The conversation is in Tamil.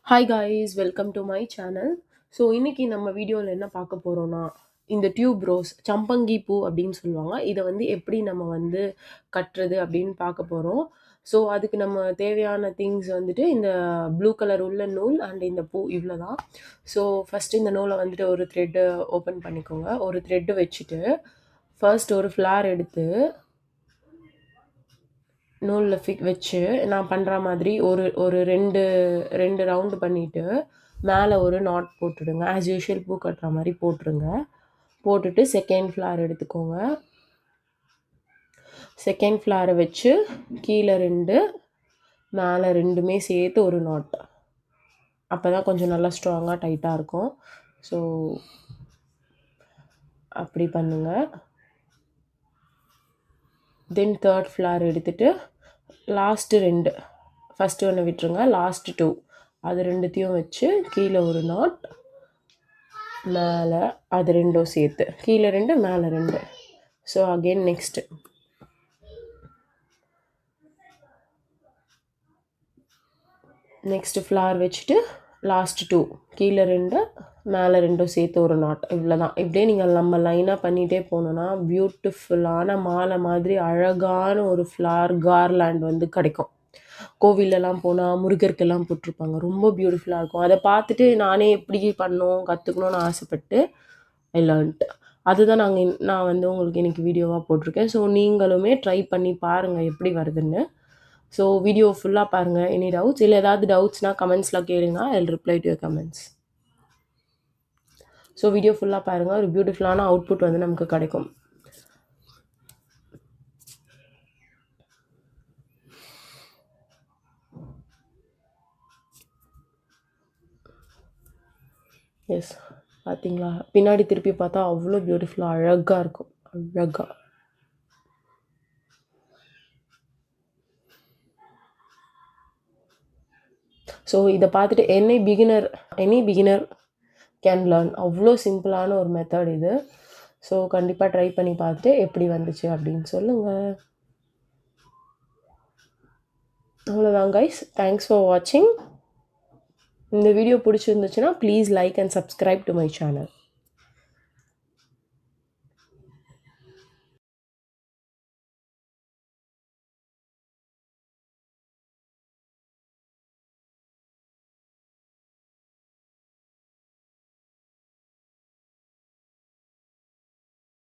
Hi guys, welcome to my channel. So இன்னைக்கு நம்ம வீடியோவில் என்ன பார்க்க போகிறோன்னா, இந்த டியூப் ரோஸ் சம்பங்கி பூ அப்படின்னு சொல்லுவாங்க. இதை வந்து எப்படி நம்ம வந்து கட்டுறது அப்படின்னு பார்க்க போகிறோம். ஸோ அதுக்கு நம்ம தேவையான திங்ஸ் வந்துட்டு இந்த ப்ளூ கலர் உள்ள நூல் அண்ட் இந்த பூ இவ்வளோ தான். ஸோ ஃபஸ்ட்டு இந்த நூலை வந்துட்டு ஒரு த்ரெட்டு ஓப்பன் பண்ணிக்கோங்க. ஒரு த்ரெட்டு வச்சுட்டு ஃபர்ஸ்ட் ஒரு ஃப்ளார் எடுத்து நூலில் வச்சு நான் பண்ணுற மாதிரி ஒரு ஒரு ரெண்டு ரெண்டு ரவுண்டு பண்ணிவிட்டு மேலே ஒரு நாட் போட்டுடுங்க. ஆஸ் யூஷுவல் பூ கட்டுற மாதிரி போட்டுருங்க. போட்டுட்டு செகண்ட் ஃப்ளார் எடுத்துக்கோங்க. செகண்ட் ஃப்ளாரை வச்சு கீழே ரெண்டு மேலே ரெண்டுமே சேர்த்து ஒரு நாட். அப்போ தான் கொஞ்சம் நல்லா ஸ்ட்ராங்காக டைட்டாக இருக்கும். ஸோ அப்படி பண்ணுங்கள். தென் தேர்ட் ஃப்ளார் எடுத்துகிட்டு லாஸ்ட்டு ரெண்டு, ஃபஸ்ட்டு ஒன்று விட்டுருங்க, லாஸ்ட்டு டூ அது ரெண்டுத்தையும் வச்சு கீழே ஒரு நாட், மேலே அது ரெண்டும் சேர்த்து கீழே ரெண்டு மேலே ரெண்டு. ஸோ அகெயின் நெக்ஸ்ட்டு ஃப்ளார் வச்சுட்டு லாஸ்ட்டு டூ கீழே ரெண்டு மேலே ரெண்டும் சேர்த்து ஒரு நாட். இவ்வளோ தான். இப்படியே நீங்கள் நம்ம லைனாக பண்ணிகிட்டே போனோன்னா பியூட்டிஃபுல்லான மாலை மாதிரி அழகான ஒரு ஃப்ளார் கார்லேண்ட் வந்து கிடைக்கும். கோவிலெல்லாம் போனால் முருகருக்கெல்லாம் போட்டிருப்பாங்க. ரொம்ப பியூட்டிஃபுல்லாக இருக்கும். அதை பார்த்துட்டு நானே எப்படி கற்றுக்கணும்னு ஆசைப்பட்டு ஐ லேர்ன்ட். அதுதான் நான் வந்து உங்களுக்கு இன்றைக்கி வீடியோவாக போட்டிருக்கேன். ஸோ நீங்களுமே ட்ரை பண்ணி பாருங்கள் எப்படி வருதுன்னு. ஸோ வீடியோ ஃபுல்லாக பாருங்கள். எனி டவுட்ஸ் இல்லை ஏதாவது டவுட்ஸ்னால் கமெண்ட்ஸில் கேளுங்க. I will reply to your comments. So video ஃபுல்லாக பாருங்கள். ஒரு பியூட்டிஃபுல்லான அவுட்புட் வந்து நமக்கு கிடைக்கும். எஸ், பார்த்தீங்களா? பின்னாடி திருப்பி பார்த்தா அவ்வளோ பியூட்டிஃபுல்லாக அழகாக இருக்கும். அழகாக. ஸோ இதை பார்த்துட்டு எனி பிகினர் கேன் லேர்ன். அவ்வளோ சிம்பிளான ஒரு மெத்தட் இது. ஸோ கண்டிப்பாக ட்ரை பண்ணி பார்த்துட்டு எப்படி வந்துச்சு அப்படின்னு சொல்லுங்கள். அவ்வளோதான் கைஸ். தேங்க்ஸ் ஃபார் வாட்சிங். இந்த வீடியோ பிடிச்சிருந்துச்சுன்னா please like and subscribe to my channel.